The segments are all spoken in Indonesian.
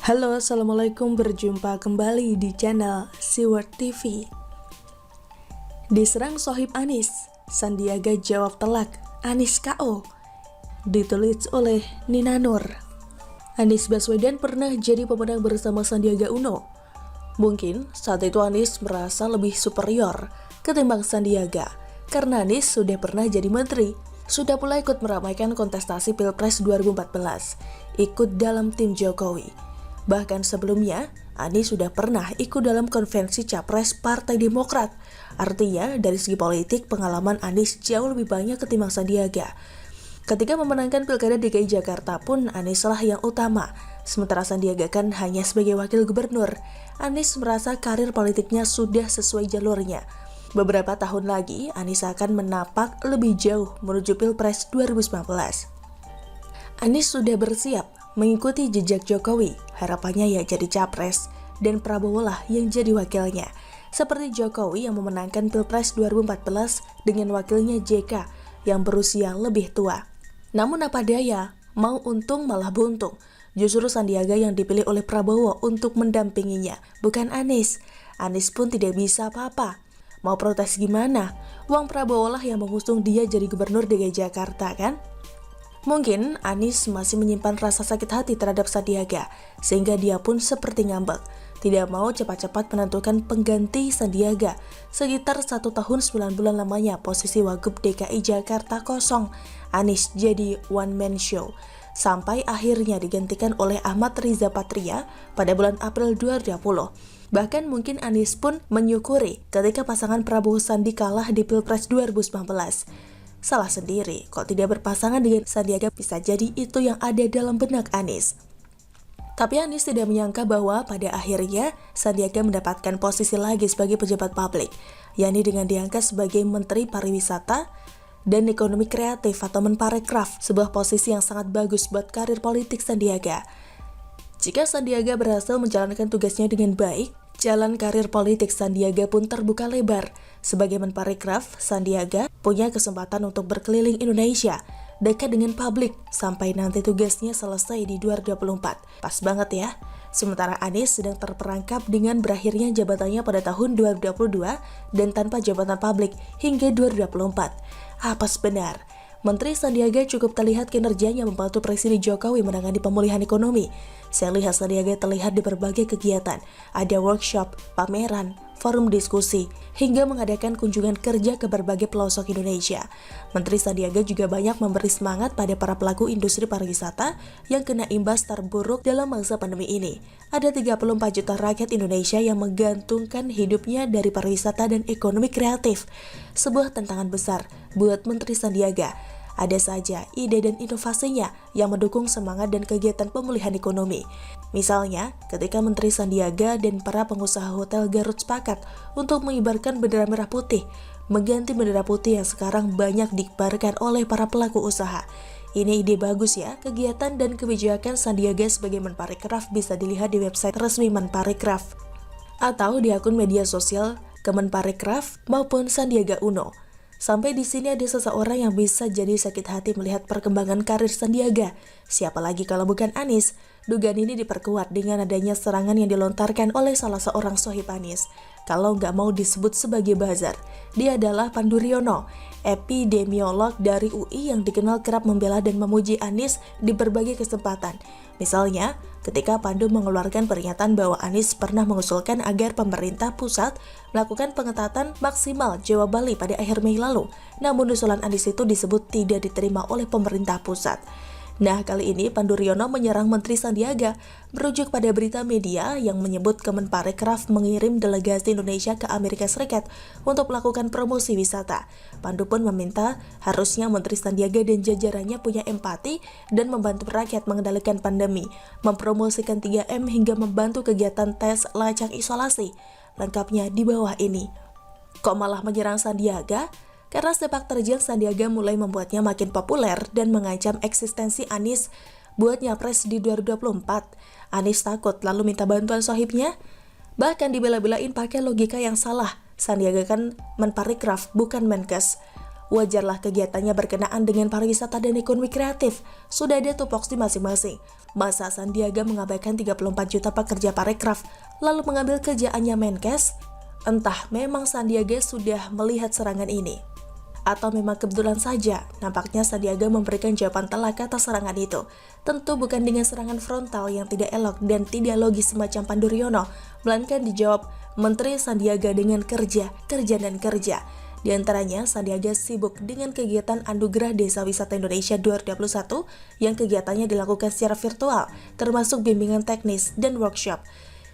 Halo, Assalamualaikum, berjumpa kembali di channel Siward TV. Diserang Sohib Anies, Sandiaga jawab telak, Anies KO. Ditulis oleh Nina Nur. Anies Baswedan pernah jadi pemenang bersama Sandiaga Uno. Mungkin saat itu Anies merasa lebih superior ketimbang Sandiaga, karena Anies sudah pernah jadi menteri, sudah pula ikut meramaikan kontestasi Pilpres 2014, ikut dalam tim Jokowi. Bahkan sebelumnya, Anies sudah pernah ikut dalam konvensi Capres Partai Demokrat. Artinya, dari segi politik, pengalaman Anies jauh lebih banyak ketimbang Sandiaga. Ketika memenangkan Pilkada DKI Jakarta pun, Anies lah yang utama. Sementara Sandiaga kan hanya sebagai wakil gubernur. Anies merasa karir politiknya sudah sesuai jalurnya. Beberapa tahun lagi, Anies akan menapak lebih jauh menuju Pilpres 2019. Anies sudah bersiap mengikuti jejak Jokowi, harapannya ya jadi capres, dan Prabowo lah yang jadi wakilnya. Seperti Jokowi yang memenangkan Pilpres 2014 dengan wakilnya JK yang berusia lebih tua. Namun apa daya, mau untung malah buntung. Justru Sandiaga yang dipilih oleh Prabowo untuk mendampinginya, bukan Anies. Anies pun tidak bisa apa-apa. Mau protes gimana? Wong Prabowo lah yang mengusung dia jadi gubernur DKI Jakarta kan? Mungkin Anies masih menyimpan rasa sakit hati terhadap Sandiaga, sehingga dia pun seperti ngambek. Tidak mau cepat-cepat menentukan pengganti Sandiaga. Sekitar 1 tahun 9 bulan lamanya posisi Wagub DKI Jakarta kosong. Anies jadi one man show. Sampai akhirnya digantikan oleh Ahmad Riza Patria pada bulan April 2020. Bahkan mungkin Anies pun menyukuri ketika pasangan Prabowo Sandi kalah di Pilpres 2019. Salah sendiri, kok tidak berpasangan dengan Sandiaga, bisa jadi itu yang ada dalam benak Anies. Tapi Anies tidak menyangka bahwa pada akhirnya Sandiaga mendapatkan posisi lagi sebagai pejabat publik, yakni dengan diangkat sebagai Menteri Pariwisata dan Ekonomi Kreatif atau Menparekraf, sebuah posisi yang sangat bagus buat karir politik Sandiaga. Jika Sandiaga berhasil menjalankan tugasnya dengan baik, jalan karir politik Sandiaga pun terbuka lebar. Sebagai Menparekraf, Sandiaga punya kesempatan untuk berkeliling Indonesia, dekat dengan publik, sampai nanti tugasnya selesai di 2024. Pas banget ya. Sementara Anies sedang terperangkap dengan berakhirnya jabatannya pada tahun 2022 dan tanpa jabatan publik hingga 2024. Apes benar, Menteri Sandiaga cukup terlihat kinerjanya membantu Presiden Jokowi menangani pemulihan ekonomi. Saya lihat Sandiaga terlihat di berbagai kegiatan, ada workshop, pameran, forum diskusi, hingga mengadakan kunjungan kerja ke berbagai pelosok Indonesia. Menteri Sandiaga juga banyak memberi semangat pada para pelaku industri pariwisata yang kena imbas terburuk dalam masa pandemi ini. Ada 34 juta rakyat Indonesia yang menggantungkan hidupnya dari pariwisata dan ekonomi kreatif. Sebuah tantangan besar buat Menteri Sandiaga. Ada saja ide dan inovasinya yang mendukung semangat dan kegiatan pemulihan ekonomi. Misalnya, ketika Menteri Sandiaga dan para pengusaha hotel Garut sepakat untuk mengibarkan bendera merah putih, mengganti bendera putih yang sekarang banyak dikibarkan oleh para pelaku usaha. Ini ide bagus ya. Kegiatan dan kebijakan Sandiaga sebagai Menparekraf bisa dilihat di website resmi Menparekraf atau di akun media sosial Kemenparekraf maupun Sandiaga Uno. Sampai di sini ada seseorang yang bisa jadi sakit hati melihat perkembangan karir Sandiaga. Siapa lagi kalau bukan Anies? Dugaan ini diperkuat dengan adanya serangan yang dilontarkan oleh salah seorang sohib Anies. Kalau nggak mau disebut sebagai buzzer, dia adalah Pandu Riono, epidemiolog dari UI yang dikenal kerap membela dan memuji Anies di berbagai kesempatan. Misalnya, ketika Pandu mengeluarkan pernyataan bahwa Anies pernah mengusulkan agar pemerintah pusat melakukan pengetatan maksimal Jawa Bali pada akhir Mei lalu. Namun usulan Anies itu disebut tidak diterima oleh pemerintah pusat. Nah, kali ini Pandu Riono menyerang Menteri Sandiaga, merujuk pada berita media yang menyebut Kemenparekraf mengirim delegasi Indonesia ke Amerika Serikat untuk melakukan promosi wisata. Pandu pun meminta harusnya Menteri Sandiaga dan jajarannya punya empati dan membantu rakyat mengendalikan pandemi, mempromosikan 3M hingga membantu kegiatan tes lacak isolasi. Lengkapnya di bawah ini. Kok malah menyerang Sandiaga? Karena sepak terjang Sandiaga mulai membuatnya makin populer dan mengancam eksistensi Anies buat nyapres di 2024. Anies takut lalu minta bantuan sohibnya. Bahkan dibela-belain pakai logika yang salah. Sandiaga kan Menparekraf bukan Menkes. Wajarlah kegiatannya berkenaan dengan pariwisata dan ekonomi kreatif. Sudah ada tupoksi masing-masing. Masa Sandiaga mengabaikan 34 juta pekerja parekraf, lalu mengambil kerjaannya Menkes? Entah memang Sandiaga sudah melihat serangan ini, atau memang kebetulan saja, nampaknya Sandiaga memberikan jawaban telak atas serangan itu. Tentu bukan dengan serangan frontal yang tidak elok dan tidak logis semacam Pandu Riono, melainkan dijawab Menteri Sandiaga dengan kerja dan kerja. Di antaranya, Sandiaga sibuk dengan kegiatan Anugerah Desa Wisata Indonesia 2021 yang kegiatannya dilakukan secara virtual, termasuk bimbingan teknis dan workshop.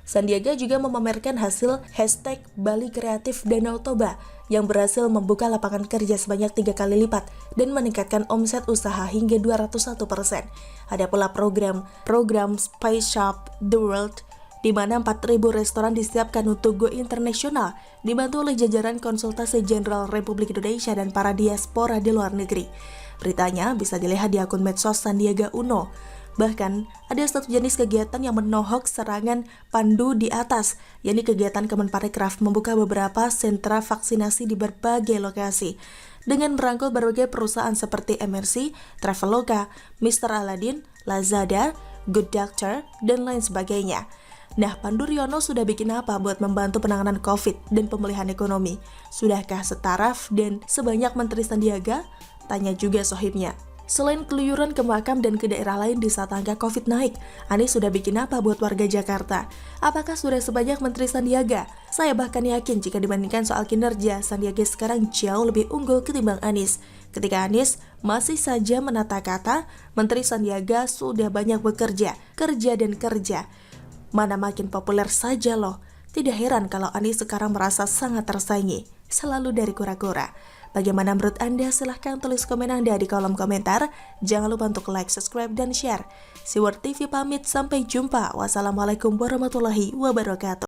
Sandiaga juga memamerkan hasil hashtag Bali Kreatif Danau Toba yang berhasil membuka lapangan kerja sebanyak 3 kali lipat dan meningkatkan omset usaha hingga 201%. Ada pula program Spice Shop The World, di mana 4.000 restoran disiapkan untuk go internasional, dibantu oleh jajaran Konsultasi Jenderal Republik Indonesia dan para diaspora di luar negeri. Beritanya bisa dilihat di akun medsos Sandiaga Uno. Bahkan, ada satu jenis kegiatan yang menohok serangan Pandu di atas, yakni kegiatan Kemenparekraf membuka beberapa sentra vaksinasi di berbagai lokasi, dengan merangkul berbagai perusahaan seperti MRC, Traveloka, Mr. Aladin, Lazada, Good Doctor, dan lain sebagainya. Nah, Pandu Riono sudah bikin apa buat membantu penanganan COVID dan pemulihan ekonomi? Sudahkah setaraf dan sebanyak Menteri Sandiaga? Tanya juga sohibnya. Selain keluyuran ke makam dan ke daerah lain di saat angka COVID naik, Anies sudah bikin apa buat warga Jakarta? Apakah sudah sebanyak Menteri Sandiaga? Saya bahkan yakin jika dibandingkan soal kinerja, Sandiaga sekarang jauh lebih unggul ketimbang Anies. Ketika Anies masih saja menata kata, Menteri Sandiaga sudah banyak bekerja, kerja dan kerja. Mana makin populer saja loh. Tidak heran kalau Anies sekarang merasa sangat tersaingi, selalu dari kura-kura. Bagaimana menurut Anda? Silahkan tulis komen Anda di kolom komentar. Jangan lupa untuk like, subscribe, dan share. Siwar TV pamit, sampai jumpa. Wassalamualaikum warahmatullahi wabarakatuh.